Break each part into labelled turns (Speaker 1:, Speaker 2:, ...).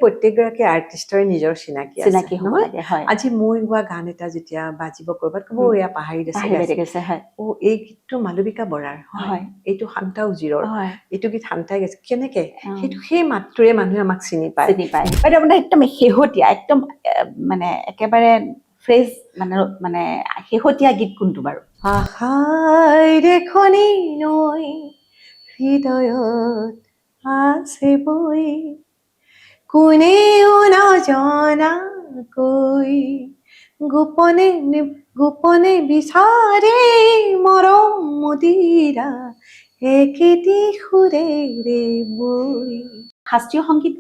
Speaker 1: প্ৰত্যেকগৰাকী আৰ্টিষ্টৰে নিজৰ চিনাকি আছে
Speaker 2: চিনাকি হ'ব লাগে হয়
Speaker 1: আজি মই গোৱা গান এটা যেতিয়া বাজিব কৰবাত ক'ব এয়া পাহাৰী
Speaker 2: গৈছে হয়
Speaker 1: এই গীতটো মালবিকা বৰাৰ হয় এইটো শান্তা উজিৰৰ এইটো গীত শান্তাই গাইছে কেনেকে সেইটো সেই মাতটোৰে মানুহে আমাক চিনি পায়
Speaker 2: বাইদেউ আপোনাৰ একদম শেহতীয়া একদম মানে একেবাৰে ফ্ৰেজ মানে শেহতীয়া গীত কোনটো বাৰু
Speaker 1: আশাই দেখনি নৈ হৃদয়ত আছে বৈ কোনেও নজনাকৈ গোপনে গোপনে বিচাৰে মৰম মুদিৰা একেটি সুৰেৰে বৈ
Speaker 2: শাস্ত্ৰীয় সংগীত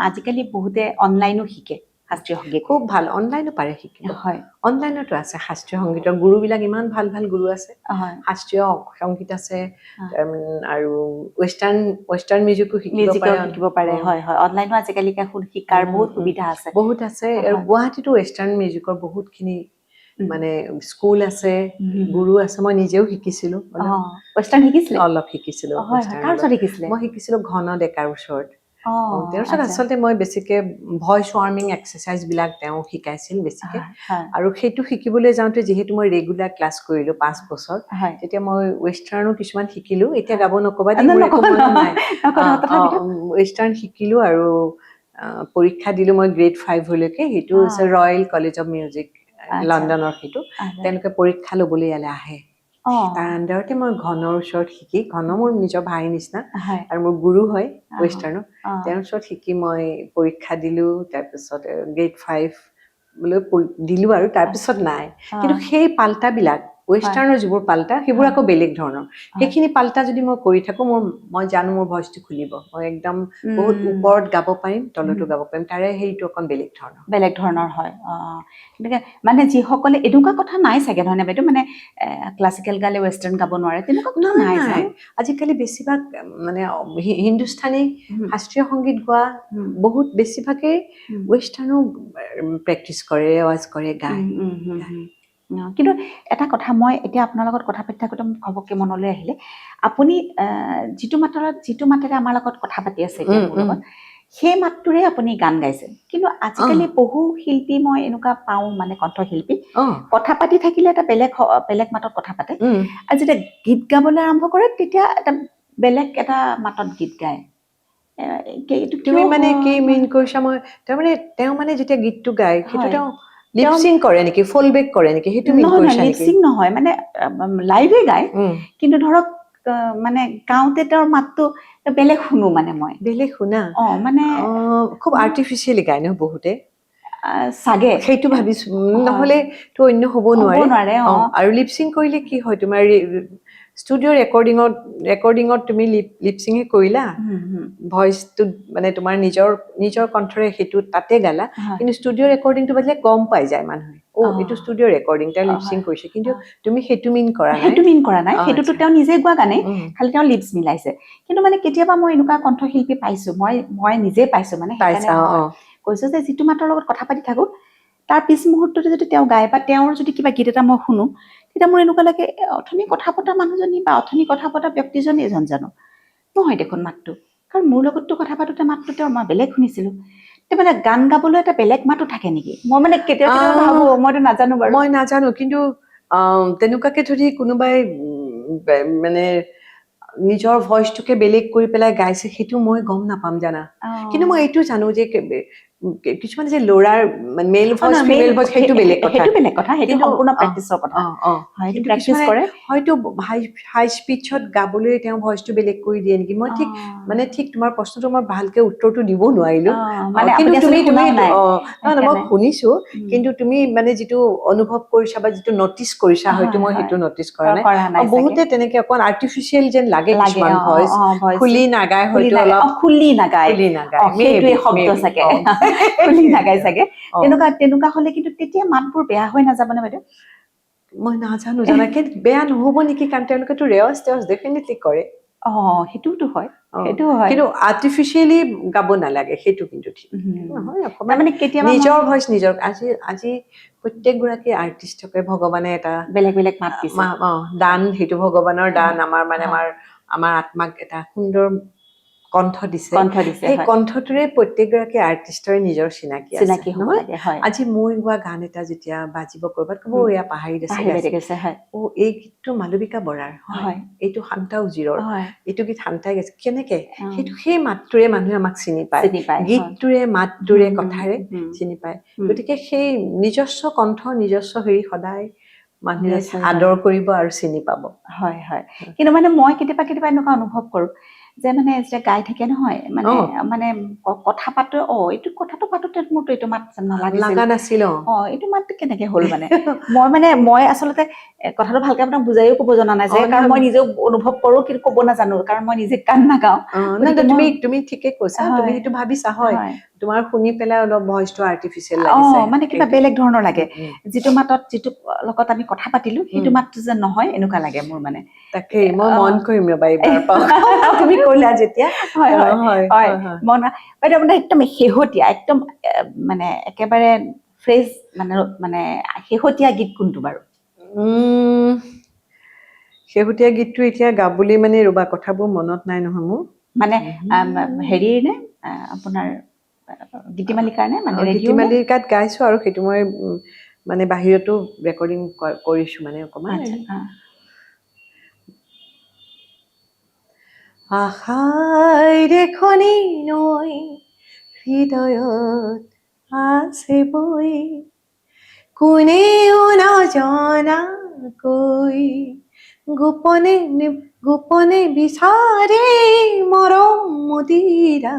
Speaker 2: আজিকালি বহুতে অনলাইনো শিকে শাস্ত্ৰীয় সংগীত
Speaker 1: খুব ভাল অনলাইনো পাৰে শিকিব হয় অনলাইনতো আছে শাস্ত্ৰীয় সংগীতৰ গুৰুবিলাক ইমান ভাল ভাল গুৰু আছে শাস্ত্ৰীয় সংগীত আছে আৰু ৱেষ্টাৰ্ণ মিউজিকো
Speaker 2: শিকিব পাৰে হয় হয় অনলাইনো আজিকালি শিকাৰ বহুত সুবিধা আছে
Speaker 1: বহুত আছে আৰু গুৱাহাটীতো ৱেষ্টাৰ্ণ মিউজিকৰ বহুতখিনি মানে স্কুল আছে গুৰু আছে মই নিজেও শিকিছিলো
Speaker 2: ৱেষ্টাৰ্ণ শিকিছিলে
Speaker 1: অলপ শিকিছিলো মই শিকিছিলো ঘন ডেকাৰ ওচৰত তেওঁৰ ওচৰত আচলতে মই বেছিকে ভইচ ৱাৰ্মিং এক্সাৰচাইজ বিলাক তেওঁ শিকাইছিল বেছিকে আৰু সেইটো শিকিবলৈ যাওঁতে যিহেতু মই ৰেগুলাৰ ক্লাছ কৰিলো 5 বছৰ তেতিয়া মই ৱেষ্টাৰ্ণো কিছুমান শিকিলো এতিয়া গাব নকবা নাই ৱেষ্টাৰ্ণ শিকিলো আৰু পৰীক্ষা দিলো মই গ্ৰেড 5 লৈকে সেইটো হৈছে ৰয়েল কলেজ অফ মিউজিক লণ্ডনৰ সেইটো তেওঁলোকে পৰীক্ষা ল'বলৈ ইয়ালৈ আহে তাৰ আণ্ডাৰতে মই ঘনৰ ওচৰত শিকি ঘন মোৰ নিজৰ ভাইৰ নিচিনা আৰু মোৰ গুৰু হয় ৱেষ্টাৰ্ণৰ তেওঁৰ ওচৰত শিকি মই পৰীক্ষা দিলো তাৰপিছত গ্ৰেড 5 লৈ দিলো আৰু তাৰপিছত নাই কিন্তু সেই পাল্টাবিলাক ৱেষ্টাৰ্ণৰ যিবোৰ পাল্টা সেইবোৰ আকৌ বেলেগ ধৰণৰ সেইখিনি পাল্টা যদি মই কৰি থাকো মই জানো মোৰ ভইচটো খুলিব মই একদম বহুত ওপৰত গাব পাৰিম তলতো গাব পাৰিম তাৰে সেইটো অকণ বেলেগ ধৰণৰ হয়
Speaker 2: মানে যিসকলে এনেকুৱা কথা নাই চাগে নহয় বাইদেউ মানে ক্লাছিকেল গালে ৱেষ্টাৰ্ণ গাব নোৱাৰে তেনেকুৱা কথা নাই
Speaker 1: আজিকালি বেছিভাগ মানে হিন্দুস্তানী শাস্ত্ৰীয় সংগীত গোৱা বহুত বেছিভাগেই ৱেষ্টাৰ্ণো প্ৰেক্টিচ কৰে ৰেৱাজ কৰে গায়
Speaker 2: কিন্তু এটা কথা মই এতিয়া আপোনাৰ লগত কথা পাতি থাকোঁতে ঘপককৈ মনলৈ আহিলে আপুনি যিটো মাতেৰে আমাৰ লগত কথা পাতি আছে এতিয়া মোৰ লগত সেই মাতটোৰে আপুনি গান গাইছে কিন্তু আজিকালি বহু শিল্পী মই এনেকুৱা পাওঁ মানে কণ্ঠশিল্পী কথা পাতি থাকিলে এটা বেলেগ মাতত কথা পাতে আৰু যেতিয়া গীত গাবলৈ আৰম্ভ কৰে তেতিয়া এটা বেলেগ এটা মাতত গীত গায়
Speaker 1: তুমি মানে কি মিন কৰিছা মই তাৰমানে তেওঁ মানে যেতিয়া গীতটো গায় সেইটো তেওঁ লিপচিং কৰে নেকি ফলবেক কৰে নেকি সেইটো মিন কৰিছা নেকি
Speaker 2: লিপচিং নহয় মানে লাইভে গায় কিন্তু ধৰক মানে গাওঁতে তেওঁৰ মাতটো বেলেগ শুনো মানে মই
Speaker 1: বেলেগ শুনা
Speaker 2: মানে
Speaker 1: খুব আৰ্টিফিচিয়েলি গায় ন বহুতে
Speaker 2: চাগে
Speaker 1: সেইটো ভাবিছো নহলে তো অন্য হ'ব নোৱাৰে আৰু লিপচিং কৰিলে কি হয় তোমাৰ ষ্টুডিঅ' ৰেকৰ্ডিঙত তুমি লিপচিঙে কৰিলা ভইচটো মানে তোমাৰ নিজৰ কণ্ঠৰে সেইটো তাতে গালা কিন্তু ষ্টুডিঅ' ৰেকৰ্ডিংটো বাজিলে গম পাই যায় মানুহে এইটো ষ্টুডিঅ' ৰেকৰ্ডিং তেওঁ লিপচিং কৰিছে কিন্তু তুমি সেইটো মিন কৰা
Speaker 2: নাই সেইটোতো তেওঁ নিজে গোৱা গানে খালি তেওঁ লিপছ মিলাইছে কিন্তু মানে কেতিয়াবা মই এনেকুৱা কণ্ঠশিল্পী পাইছো মই নিজে পাইছো মানে কৈছো যে যিটো মাতৰ লগত কথা পাতি থাকো তাৰ পিছ মুহূৰ্ততে যদি তেওঁ গায় বা তেওঁৰ যদি কিবা গীত এটা মই শুনো তেতিয়া মোৰ এনেকুৱা লাগে অথনি কথা পতা মানুহজনী বা অথনি কথা পতা ব্যক্তিজনী এজন জানো নহয় দেখোন মাতটো কাৰণ মোৰ লগততো কথা পাতোতে মাতটো তেওঁৰ মই বেলেগ শুনিছিলো মানে গান গাবলৈ এটা বেলেগ মাতো থাকে নেকি মই মানে কেতিয়াবা ভাবো মইতো নাজানো বাৰু
Speaker 1: মই নাজানো কিন্তু তেনেকুৱাকে যদি কোনোবাই মানে নিজৰ ভইচটোকে বেলেগ কৰি পেলাই গাইছে সেইটো মই গম নাপাম জানা কিন্তু মই এইটো জানো যে কিছুমান যে ল'ৰাৰ মেল ভইচ ফিমেল ভইচ সেইটো বেলেগ
Speaker 2: কথা সেইটো সম্পূৰ্ণ প্ৰেক্টিচৰ কথা
Speaker 1: কিন্তু প্ৰেক্টিচ কৰে হয়তো হাই স্পিচত গাবলৈ তেওঁ ভইচটো বেলেগ কৰি দিয়ে নেকি মই ঠিক তোমাৰ প্ৰশ্নটো মই ভালকে উত্তৰটো দিব নোৱাৰিলো কিন্তু তুমি মই শুনিছো কিন্তু তুমি মানে যিটো অনুভৱ কৰিছা বা যিটো নটিচ কৰিছা হয়তো মই সেইটো নটিচ কৰা নাই বহুতে তেনেকে অকণ আৰ্টিফিচিয়েল যেন লাগে কিছুমান ভইচ খুলি নাগায় হয়তো অলপ
Speaker 2: খুলি নাগায় সেইটোৱে শব্দ চাগে খুলি নাগায় চাগে তেনেকুৱা হলে কিন্তু তেতিয়া মাতবোৰ বেয়া হৈ নাযাবনে বাইদেউ
Speaker 1: মই নাজানো জানা বেয়া নহব নেকি কাৰণ তেওঁলোকেতো ৰেৱাজ ডেফিনেটলি কৰে
Speaker 2: সেইটোতো হয়
Speaker 1: কিন্তু আৰ্টিফিচিয়েলি গাব নালাগে সেইটো কিন্তু ঠিক নহয় অকমান নিজৰ ভইচ নিজৰ আজি প্ৰত্যেকগৰাকী আৰ্টিষ্টকে ভগৱানে এটা
Speaker 2: বেলেগ মাত দিছে
Speaker 1: দান সেইটো ভগৱানৰ দান আমাৰ আত্মাক এটা সুন্দৰ কণ্ঠ দিছে সেই কণ্ঠটোৰে প্ৰত্যেকগৰাকী আৰ্টিষ্টৰে নিজৰ চিনাকি আছে নহয় আজি মই গোৱা গান এটা যেতিয়া বাজিব কৰবাত ক'ব এয়া পাহাৰী গৈছে অ এই গীতটো মালবিকা বৰাৰ হয় এইটো শান্তা উজিৰৰ এইটো গীত শান্তাই গাইছে কেনেকে সেইটো সেই মাতটোৰে মানুহে আমাক চিনি পায় গীতটোৰে মাতটোৰে কথাৰে চিনি পায় গতিকে সেই নিজস্ব কণ্ঠ নিজস্ব হেৰি সদায় মানুহে আদৰ কৰিব আৰু চিনি পাব
Speaker 2: হয় হয় কিন্তু মানে মই কেতিয়াবা এনেকুৱা অনুভৱ কৰো যে মানে যেতিয়া গাই থাকে নহয় মানে মানে কথা পাতো এইটো কথাটো পাতোতে মোৰতো এইটো মাত
Speaker 1: লগা নাছিল
Speaker 2: এইটো মাতটো কেনেকে হ'ল মানে মই আচলতে কথাটো ভালকে আপোনাক বুজাইও ক'ব জনা নাই যে কাৰণ মই নিজেও অনুভৱ কৰো কিন্তু ক'ব নাজানো কাৰণ মই নিজে গান নাগাওঁ
Speaker 1: তুমি ঠিকে কৈছা তুমি সেইটো ভাবিছা হয় তোমাৰ শুনি পেলাই অলপ ভইচটো আৰ্টিফিচিয়েল লাগিছে
Speaker 2: মানে কিবা বেলেগ ধৰণৰ লাগে যিটো মাতত যিটো লগত আমি কথা পাতিলো সেইটো মাতটো যে নহয় এনেকুৱা লাগে মোৰ মানে
Speaker 1: তাকে মই মন কৰিম ৰবা এইবাৰ তুমি ক'লা যেতিয়া
Speaker 2: হয় মন বাইদেউ মানে একদম শেহতীয়া একদম মানে একেবাৰে ফ্ৰেছ মানে শেহতীয়া গীত কোনটো বাৰু
Speaker 1: শেহতীয়া গীতটো এতিয়া গাবলৈ মানে ৰবা কথাবোৰ মনত নাই নহয় মোৰ
Speaker 2: মানে হেৰি নে আপোনাৰ গীতিমালিকাৰ নে মানে
Speaker 1: গীতিমালিকাত গাইছো আৰু সেইটো মই মানে বাহিৰতো ৰেকৰ্ডিং কৰিছো মানে অকমান আশাই দেখনি নৈ হৃদয়ত আছে বৈ কোনেও নজনাকৈ গোপনে গোপনে বিচাৰে মৰম মদিৰা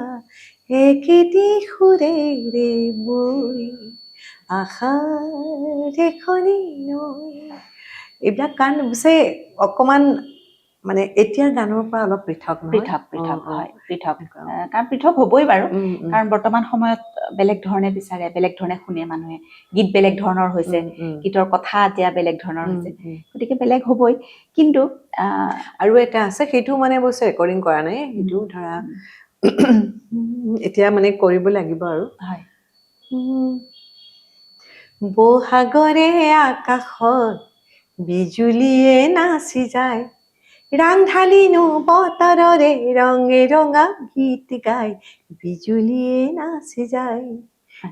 Speaker 1: একেটি সুৰেৰে বৈ আশাৰ দেখনি নৈ এইবিলাক গান অৱশ্যে অকমান মানে এতিয়াৰ গানৰ পৰা অলপ পৃথক
Speaker 2: কাৰণ পৃথক হ'বই বাৰু কাৰণ বৰ্তমান সময়ত বেলেগ ধৰণে বিচাৰে বেলেগ ধৰণে শুনে মানুহে গীত বেলেগ ধৰণৰ হৈছে গীতৰ কথা এতিয়া বেলেগ ধৰণৰ হৈছে গতিকে বেলেগ হ'বই কিন্তু
Speaker 1: আৰু এটা আছে সেইটো মানে অৱশ্যে ৰেকৰ্ডিং কৰা নাই সেইটো ধৰা এতিয়া মানে কৰিব লাগিব আৰু বহাগৰে আকাশত বিজুলীয়ে নাচি যায় ৰাংঢালিনো বতৰৰে ৰঙে ৰঙা গীত গাই বিজুলীয়ে নাচি যায়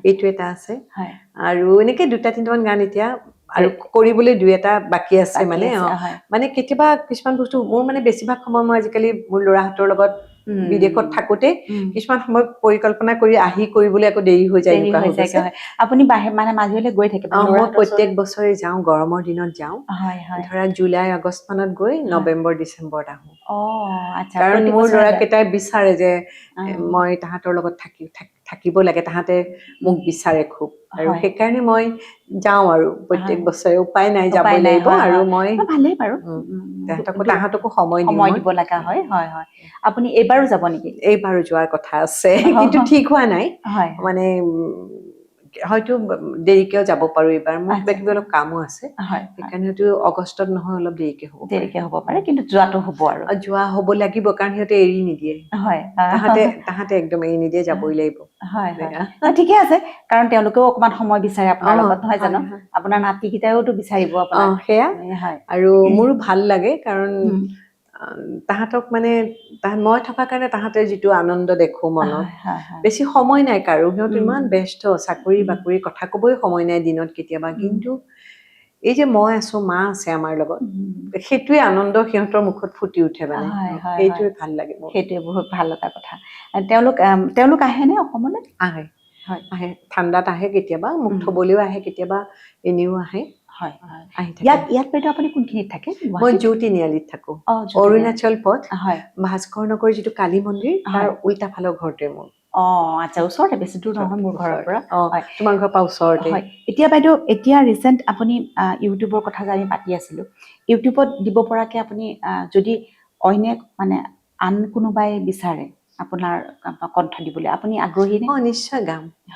Speaker 1: এইটো এটা আছে আৰু এনেকে দুটা তিনিটামান গান এতিয়া আৰু কৰিবলৈ দুই এটা বাকী আছে মানে কেতিয়াবা কিছুমান বস্তু মোৰ মানে বেছিভাগ সময় মই আজিকালি মোৰ ল'ৰাহঁতৰ লগত বিদেশত থাকোতে কিছুমান সময় পৰিকল্পনা কৰি আহি কৰিবলৈ আকৌ দেৰি হৈ যায়
Speaker 2: আপুনি মানে মাজুলীলৈ গৈ থাকে
Speaker 1: মই প্ৰত্যেক বছৰে যাওঁ গৰমৰ দিনত যাওঁ ধৰা জুলাই আগষ্ট মানত গৈ নৱেম্বৰ ডিচেম্বৰত আহো কাৰণ মোৰ ল'ৰাকেইটাই বিচাৰে যে মই তাহাঁতৰ লগত থাকিব লাগে তাহাঁতে মোক বিচাৰে খুব আৰু সেইকাৰণে মই যাওঁ আৰু প্ৰত্যেক বছৰে উপায় নাই যাব লাগিব আৰু মই
Speaker 2: ভালেই বাৰু
Speaker 1: তাহাঁতকো সময়
Speaker 2: দিব লগা হয় আপুনি এইবাৰো যাব নেকি
Speaker 1: এইবাৰো যোৱাৰ কথা আছে কিন্তু ঠিক হোৱা নাই মানে হয়তো দেৰিকেও যাব পাৰো এইবাৰ মোৰ কিবা অলপ কামো আছে সেইকাৰণে হয়তো আগষ্টত নহয় অলপ দেৰিকে হ'ব
Speaker 2: পাৰে কিন্তু যোৱাটো হ'ব আৰু
Speaker 1: যোৱা হ'ব লাগিব কাৰণ সিহঁতে এৰি নিদিয়ে তাহাঁতে একদম এৰি নিদিয়ে যাবই লাগিব
Speaker 2: ঠিকে আছে কাৰণ তেওঁলোকেও অকমান সময় বিচাৰে আপোনাৰ লগত নহয় জানো আপোনাৰ নাতিকেইটাইওতো বিচাৰিব
Speaker 1: সেয়া আৰু মোৰো ভাল লাগে কাৰণ তাহাঁতক মানে মই থকা কাৰণে তাহাঁতে যিটো আনন্দ দেখো মনত বেছি সময় নাই কাৰো সিহঁত ইমান ব্যস্ত চাকৰি বাকৰি কথা কবই সময় নাই দিনত কেতিয়াবা কিন্তু এই যে মই আছো মা আছে আমাৰ লগত সেইটোৱে আনন্দ সিহঁতৰ মুখত ফুটি উঠে মানে সেইটোৱে ভাল লাগে
Speaker 2: সেইটোৱে বহুত ভাল লগা কথা তেওঁলোক আহেনে অসমলৈ
Speaker 1: আহে ঠাণ্ডাত আহে কেতিয়াবা মোক থবলৈও আহে কেতিয়াবা এনেও আহে
Speaker 2: ইয়াত বাইদেউ আপুনি কোনখিনিত থাকে
Speaker 1: মই জ্যোতি নিয়ালিত থাকো অৰুণাচল পথ ভাস্কৰ নগৰ যিটো কালী মন্দিৰ তাৰ উল্টা ফালৰ ঘৰতে মোৰ
Speaker 2: আচ্ছা ওচৰতে বেছি দূৰ নহয় মোৰ ঘৰৰ পৰা
Speaker 1: তোমাৰ ঘৰৰ পৰা ওচৰতে
Speaker 2: এতিয়া বাইদেউ এতিয়া ৰিচেণ্ট আপুনি ইউটিউবৰ কথা যে আমি পাতি আছিলো ইউটিউবত দিব পৰাকে আপুনি যদি অইনে মানে আন কোনোবাই বিচাৰে আপোনাৰ কণ্ঠ দিবলৈ আপুনি আগ্ৰহী নে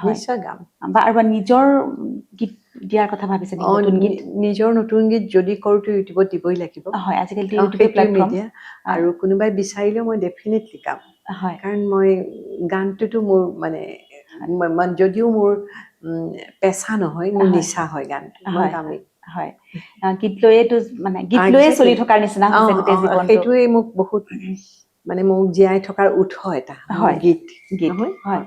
Speaker 1: নিশ্চয় গাম
Speaker 2: বা আৰু নিজৰ গীত দিয়াৰ কথা ভাবিছে
Speaker 1: নিজৰ নতুন গীত যদি কৰো তো ইউটিউবত দিবই লাগিব
Speaker 2: আজিকালি ইউটিউব প্লেটফৰ্ম
Speaker 1: আৰু কোনোবাই বিচাৰিলেও মই ডেফিনেটলি গাম কাৰণ মই গানটোতো মোৰ মানে যদিও মোৰ পেচা নহয় মোৰ নিচা হয় গানটো মই গামেই
Speaker 2: গীত লৈয়েতো মানে গীত লৈয়ে চলি থকাৰ নিচিনা হৈছে গোটেই জীৱনটো
Speaker 1: সেইটোৱে মোক বহুত মানে মোক জীয়াই থকাৰ উৎস এটা
Speaker 2: হয়।
Speaker 1: গীত
Speaker 2: গীত
Speaker 1: নহয়?
Speaker 2: হয়